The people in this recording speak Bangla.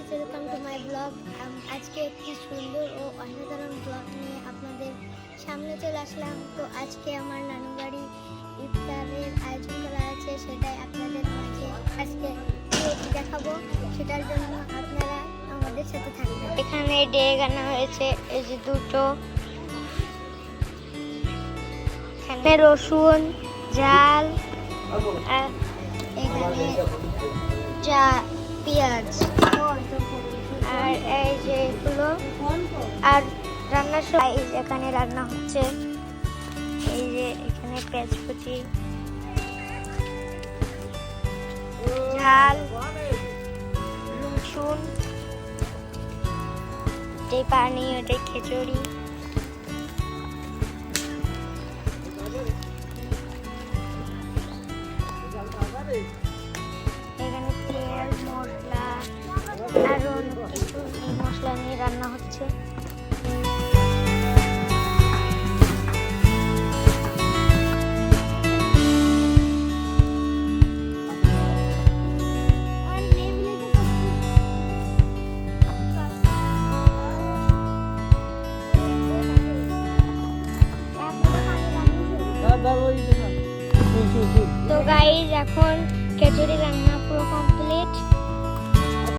Welcome to my blog. আজকে একটি সুন্দর ও অসাধারণ ব্লগ নিয়ে আপনাদের সামনে চলে আসলাম। তো আজকে আমার নানু বাড়ি ইফতারের আয়োজন করা আছে, সেটাই আপনাদের মাঝে আজকে দেখাবো। সেটার জন্য আপনারা আমাদের সাথে থাকবেন। এখানে ডেক আনা হয়েছে, এই যে দুটো, এখানে রসুন, ঝাল, আর এখানে পেঁয়াজ, আর এই যে এগুলো, আর রান্নার সময় এখানে রান্না হচ্ছে। এই যে এখানে পেঁয়াজ কুচি, ঝাল, রসুন, এটাই পানি, ওটাই খিচুড়ি। এখানে তেল, মশলা, আরো অনেক কিছু এই মশলা নিয়ে রান্না হচ্ছে। তো গাইস, এখন খিচুড়ি রান্না পুরো কমপ্লিট।